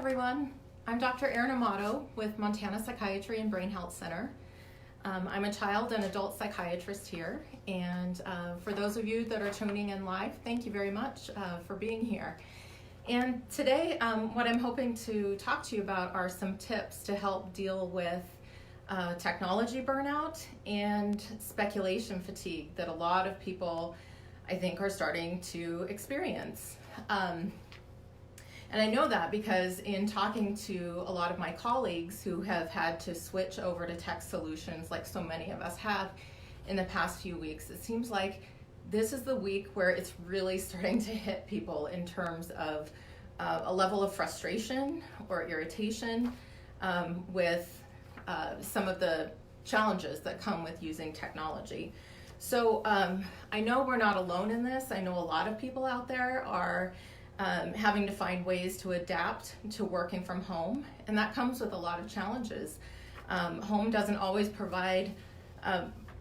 everyone. I'm Dr. Erin Amato with Montana Psychiatry and Brain Health Center. I'm a child and adult psychiatrist here, and for those of you that are tuning in live, thank you very much for being here. And today, what I'm hoping to talk to you about are some tips to help deal with technology burnout and speculation fatigue that a lot of people, I think, are starting to experience. And I know that because in talking to a lot of my colleagues who have had to switch over to tech solutions like so many of us have in the past few weeks, it seems like this is the week where it's really starting to hit people in terms of a level of frustration or irritation with some of the challenges that come with using technology. So I know we're not alone in this. I know a lot of people out there are having to find ways to adapt to working from home, and that comes with a lot of challenges. Home doesn't always provide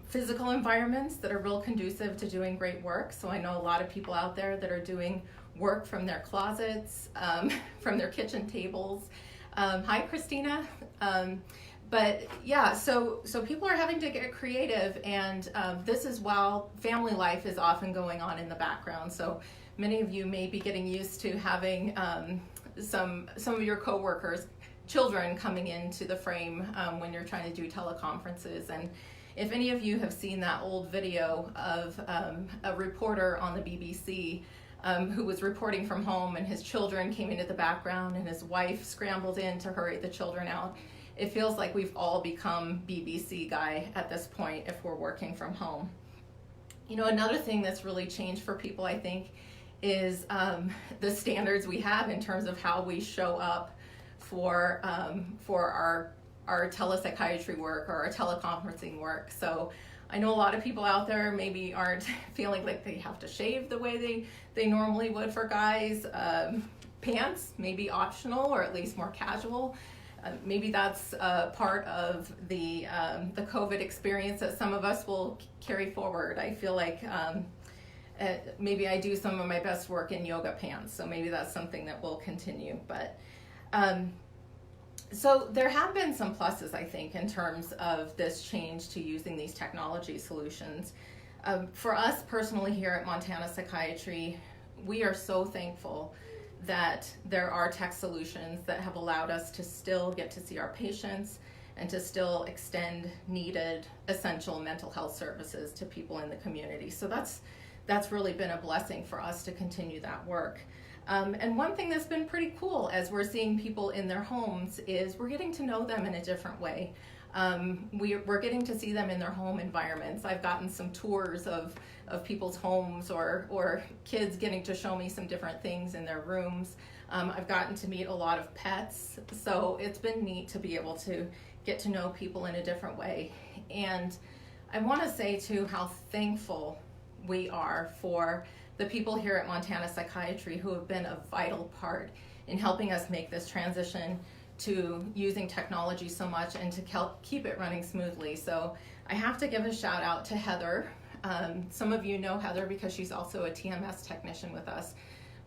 physical environments that are real conducive to doing great work, so I know a lot of people out there that are doing work from their closets, from their kitchen tables. Hi, Christina. But yeah, so people are having to get creative, and this is while family life is often going on in the background. So many of you may be getting used to having some of your coworkers' children coming into the frame when you're trying to do teleconferences. And if any of you have seen that old video of a reporter on the BBC who was reporting from home, and his children came into the background and his wife scrambled in to hurry the children out, it feels like we've all become BBC guy at this point if we're working from home. You know, another thing that's really changed for people, I think, is the standards we have in terms of how we show up for our telepsychiatry work or our teleconferencing work. So I know a lot of people out there maybe aren't feeling like they have to shave the way they normally would for guys. Pants may be optional or at least more casual. Maybe that's part of the COVID experience that some of us will carry forward. I feel like maybe I do some of my best work in yoga pants, so maybe that's something that will continue. But so there have been some pluses, I think, in terms of this change to using these technology solutions. For us personally here at Montana Psychiatry, we are so thankful that there are tech solutions that have allowed us to still get to see our patients and to still extend needed, essential mental health services to people in the community. So that's really been a blessing for us to continue that work. And one thing that's been pretty cool as we're seeing people in their homes is we're getting to know them in a different way. We're getting to see them in their home environments. I've gotten some tours of people's homes or kids getting to show me some different things in their rooms. I've gotten to meet a lot of pets, so it's been neat to be able to get to know people in a different way. And I want to say too how thankful we are for the people here at Montana Psychiatry who have been a vital part in helping us make this transition to using technology so much and to keep it running smoothly. So I have to give a shout out to Heather. Some of you know Heather because she's also a TMS technician with us,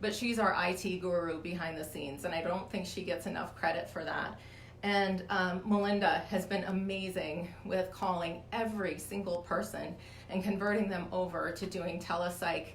but she's our IT guru behind the scenes, and I don't think she gets enough credit for that. And Melinda has been amazing with calling every single person and converting them over to doing telepsych,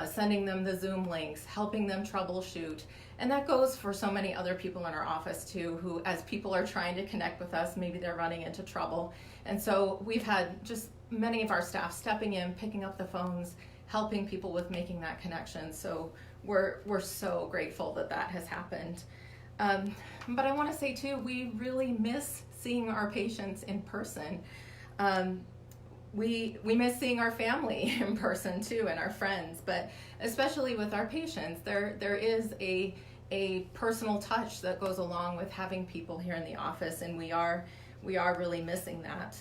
sending them the Zoom links, helping them troubleshoot. And that goes for so many other people in our office too, who as people are trying to connect with us, maybe they're running into trouble. And so we've had just many of our staff stepping in, picking up the phones, helping people with making that connection. So we're so grateful that that has happened. But I want to say too, we really miss seeing our patients in person. We miss seeing our family in person too, and our friends, but especially with our patients, there is a personal touch that goes along with having people here in the office, and we are really missing that.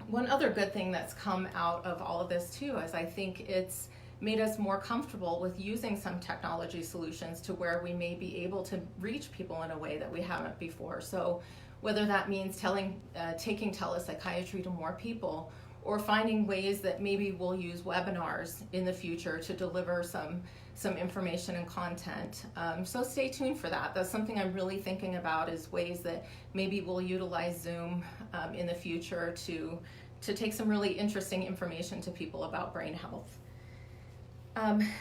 One other good thing that's come out of all of this too is I think it's made us more comfortable with using some technology solutions to where we may be able to reach people in a way that we haven't before. So whether that means taking telepsychiatry to more people, or finding ways that maybe we'll use webinars in the future to deliver some information and content. So stay tuned for that. That's something I'm really thinking about, is ways that maybe we'll utilize Zoom in the future to take some really interesting information to people about brain health.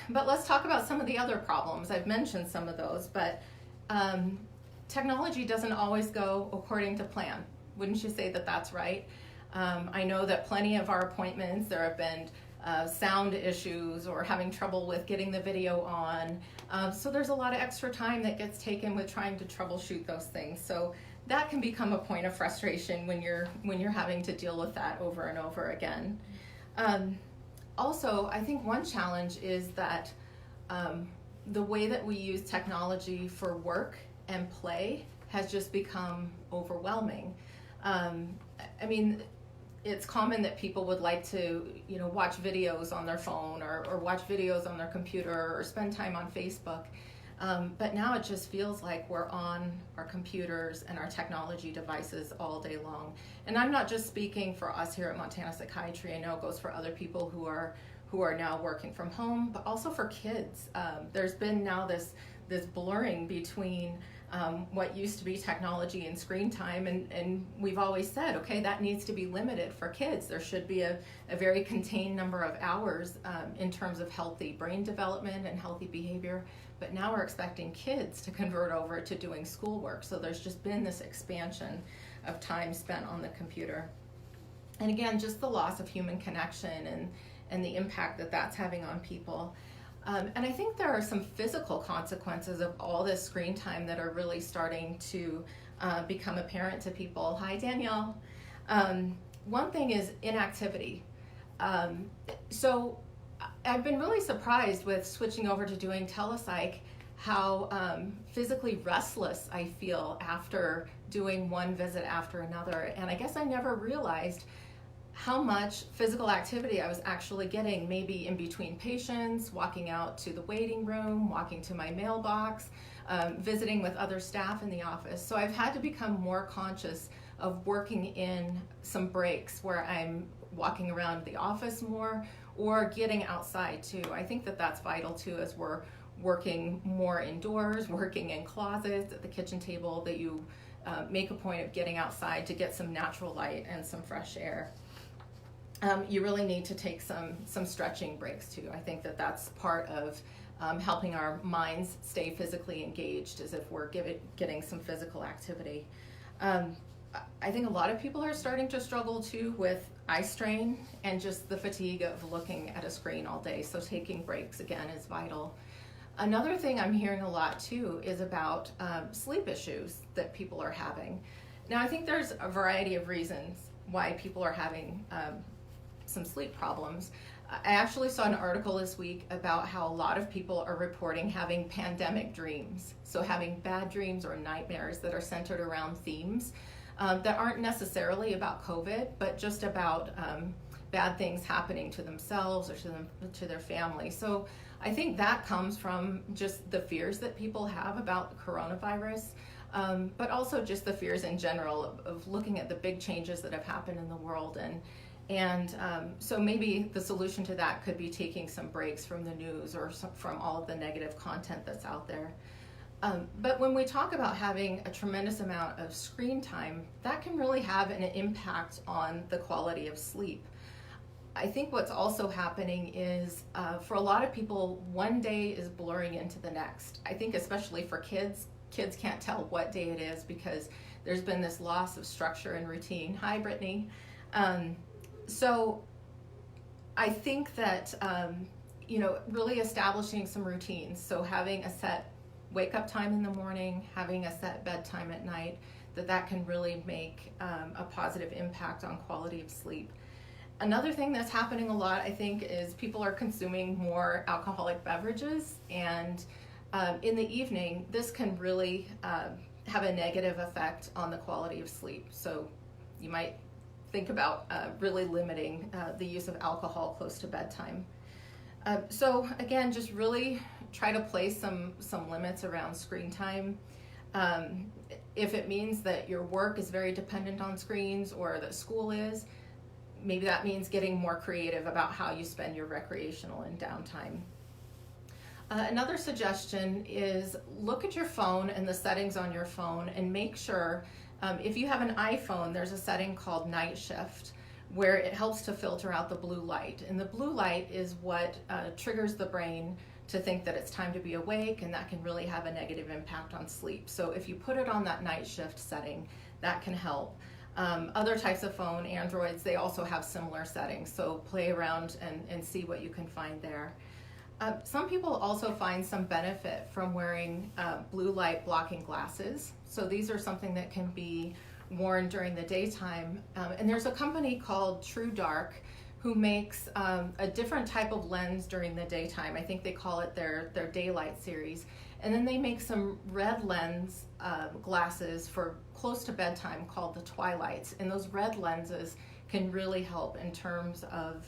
But let's talk about some of the other problems. I've mentioned some of those, but technology doesn't always go according to plan. Wouldn't you say that that's right? I know that plenty of our appointments, there have been sound issues or having trouble with getting the video on. So there's a lot of extra time that gets taken with trying to troubleshoot those things. So that can become a point of frustration when you're having to deal with that over and over again. Also, I think one challenge is that the way that we use technology for work and play has just become overwhelming. I mean, it's common that people would like to, watch videos on their phone or watch videos on their computer or spend time on Facebook. But now it just feels like we're on our computers and our technology devices all day long. And I'm not just speaking for us here at Montana Psychiatry. I know it goes for other people who are now working from home, but also for kids. There's been now this blurring between what used to be technology and screen time, and we've always said, okay, that needs to be limited for kids. There should be a very contained number of hours in terms of healthy brain development and healthy behavior, but now we're expecting kids to convert over to doing schoolwork. So there's just been this expansion of time spent on the computer. And again, just the loss of human connection and the impact that that's having on people. And I think there are some physical consequences of all this screen time that are really starting to become apparent to people. Hi, Danielle. One thing is inactivity. So I've been really surprised with switching over to doing telepsych how physically restless I feel after doing one visit after another. And I guess I never realized how much physical activity I was actually getting, maybe in between patients, walking out to the waiting room, walking to my mailbox, visiting with other staff in the office. So I've had to become more conscious of working in some breaks where I'm walking around the office more or getting outside too. I think that that's vital too, as we're working more indoors, working in closets, at the kitchen table, that you make a point of getting outside to get some natural light and some fresh air. You really need to take some stretching breaks too. I think that that's part of helping our minds stay physically engaged, as if we're getting some physical activity. I think a lot of people are starting to struggle too with eye strain and just the fatigue of looking at a screen all day. So taking breaks again is vital. Another thing I'm hearing a lot too is about sleep issues that people are having. Now, I think there's a variety of reasons why people are having some sleep problems. I actually saw an article this week about how a lot of people are reporting having pandemic dreams. So having bad dreams or nightmares that are centered around themes that aren't necessarily about COVID, but just about bad things happening to themselves or to their family. So I think that comes from just the fears that people have about the coronavirus, but also just the fears in general of looking at the big changes that have happened in the world. And so maybe the solution to that could be taking some breaks from the news or from all of the negative content that's out there. But when we talk about having a tremendous amount of screen time, that can really have an impact on the quality of sleep. I think what's also happening is for a lot of people, one day is blurring into the next. I think especially for kids can't tell what day it is because there's been this loss of structure and routine. Hi, Brittany. So I think that, really establishing some routines. So having a set wake up time in the morning, having a set bedtime at night, that can really make a positive impact on quality of sleep. Another thing that's happening a lot, I think, is people are consuming more alcoholic beverages, and in the evening, this can really have a negative effect on the quality of sleep. So you might think about really limiting the use of alcohol close to bedtime. So again, just really try to place some limits around screen time. If it means that your work is very dependent on screens or that school is, Maybe that means getting more creative about how you spend your recreational and downtime. Another suggestion is look at your phone and the settings on your phone and make sure, if you have an iPhone, there's a setting called night shift where it helps to filter out the blue light. And the blue light is what triggers the brain to think that it's time to be awake, and that can really have a negative impact on sleep. So if you put it on that night shift setting, that can help. Other types of phone, Androids, they also have similar settings, so play around and see what you can find there. Some people also find some benefit from wearing blue light blocking glasses. So these are something that can be worn during the daytime. And there's a company called True Dark who makes a different type of lens during the daytime. I think they call it their daylight series. And then they make some red lens glasses for close to bedtime called the twilights. And those red lenses can really help in terms of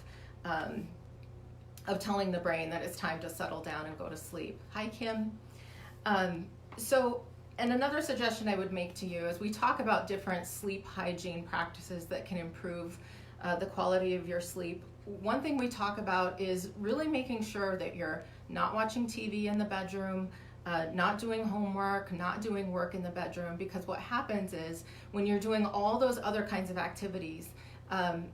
telling the brain that it's time to settle down and go to sleep. Hi, Kim. And another suggestion I would make to you is we talk about different sleep hygiene practices that can improve the quality of your sleep. One thing we talk about is really making sure that you're not watching TV in the bedroom, not doing homework, not doing work in the bedroom, because what happens is when you're doing all those other kinds of activities,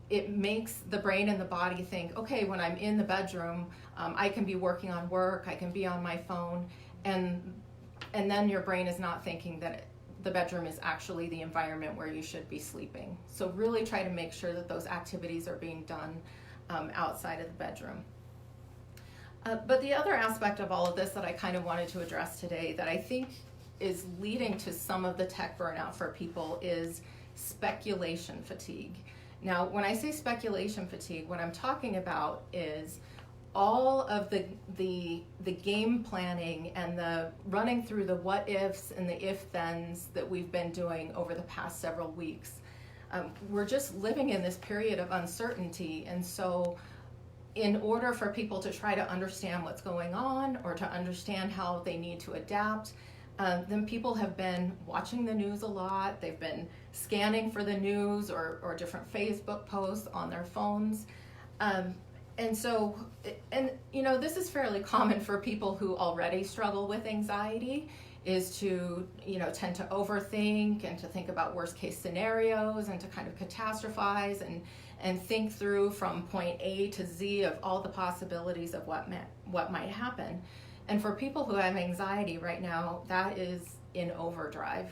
it makes the brain and the body think, okay, when I'm in the bedroom, I can be working on work, I can be on my phone, and then your brain is not thinking that the bedroom is actually the environment where you should be sleeping. So really try to make sure that those activities are being done outside of the bedroom. But the other aspect of all of this that I kind of wanted to address today that I think is leading to some of the tech burnout for people is speculation fatigue. Now, when I say speculation fatigue, what I'm talking about is all of the game planning and the running through the what ifs and the if thens that we've been doing over the past several weeks. We're just living in this period of uncertainty, and so in order for people to try to understand what's going on or to understand how they need to adapt, then people have been watching the news a lot. They've been scanning for the news or different Facebook posts on their phones. And so, this is fairly common for people who already struggle with anxiety, is to, tend to overthink and to think about worst case scenarios and to kind of catastrophize and think through from point A to Z of all the possibilities of what might happen. And for people who have anxiety right now, that is in overdrive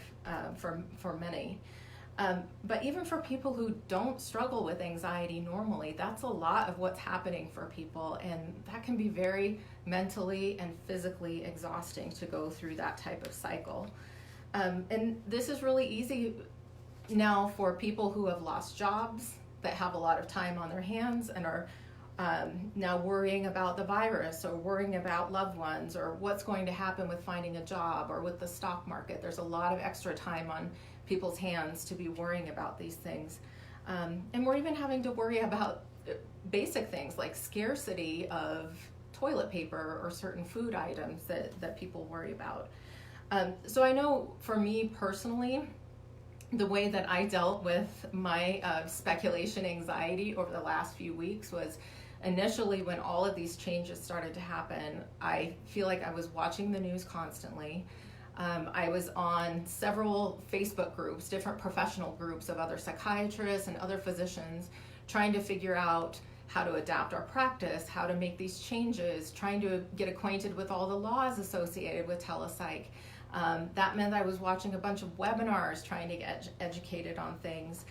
for many. But even for people who don't struggle with anxiety normally, that's a lot of what's happening for people, and that can be very mentally and physically exhausting to go through that type of cycle. And this is really easy now for people who have lost jobs, that have a lot of time on their hands and are now worrying about the virus or worrying about loved ones or what's going to happen with finding a job or with the stock market. There's a lot of extra time on people's hands to be worrying about these things. And we're even having to worry about basic things like scarcity of toilet paper or certain food items that people worry about. So I know for me personally, the way that I dealt with my speculation anxiety over the last few weeks was initially when all of these changes started to happen, I feel like I was watching the news constantly. I was on several Facebook groups, different professional groups of other psychiatrists and other physicians, trying to figure out how to adapt our practice, how to make these changes, trying to get acquainted with all the laws associated with telepsych. That meant I was watching a bunch of webinars trying to get educated on things.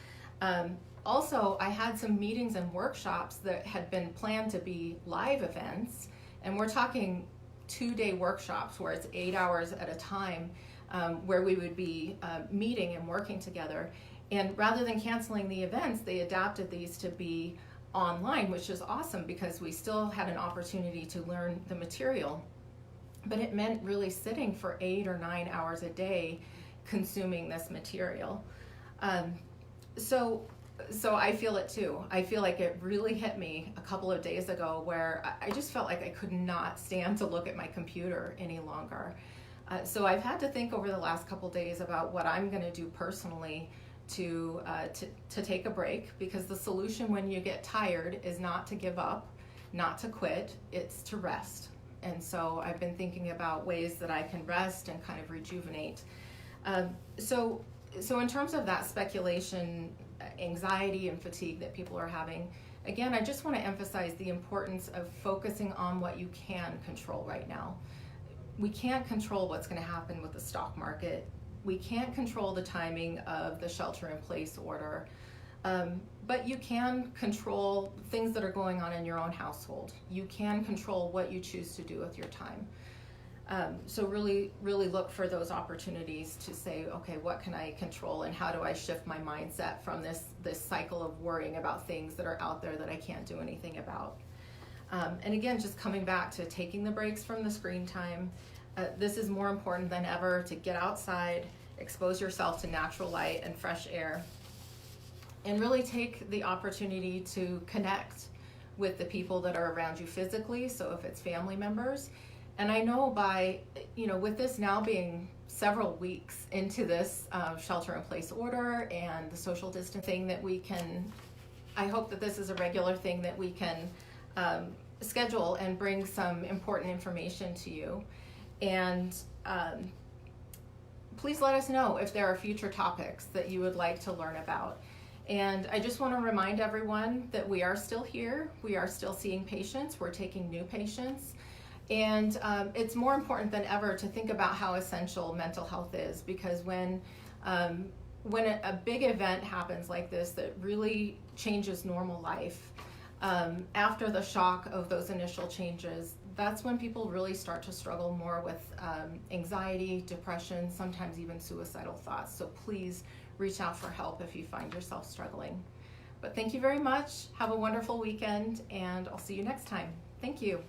Also, I had some meetings and workshops that had been planned to be live events, and we're talking 2-day workshops where it's 8 hours at a time, where we would be meeting and working together. And rather than canceling the events, they adapted these to be online, which is awesome because we still had an opportunity to learn the material. But it meant really sitting for 8 or 9 hours a day consuming this material. So I feel it too. I feel like it really hit me a couple of days ago where I just felt like I could not stand to look at my computer any longer. So I've had to think over the last couple days about what I'm going to do personally to take a break, because the solution when you get tired is not to give up, not to quit, it's to rest. And so I've been thinking about ways that I can rest and kind of rejuvenate. So in terms of that speculation, anxiety and fatigue that people are having, again, I just want to emphasize the importance of focusing on what you can control right now. We can't control what's going to happen with the stock market. We can't control the timing of the shelter-in-place order, but you can control things that are going on in your own household. You can control what you choose to do with your time. So really look for those opportunities to say, okay, what can I control, and how do I shift my mindset from this cycle of worrying about things that are out there that I can't do anything about. And again, just coming back to taking the breaks from the screen time. This is more important than ever, to get outside, expose yourself to natural light and fresh air, and really take the opportunity to connect with the people that are around you physically. So if it's family members, and I know with this now being several weeks into this shelter-in-place order and the social distancing, that we can, I hope that this is a regular thing that we can schedule and bring some important information to you. And please let us know if there are future topics that you would like to learn about. And I just want to remind everyone that we are still here. We are still seeing patients. We're taking new patients. And it's more important than ever to think about how essential mental health is, because when a big event happens like this that really changes normal life, after the shock of those initial changes, that's when people really start to struggle more with anxiety, depression, sometimes even suicidal thoughts. So please reach out for help if you find yourself struggling. But thank you very much. Have a wonderful weekend, and I'll see you next time. Thank you.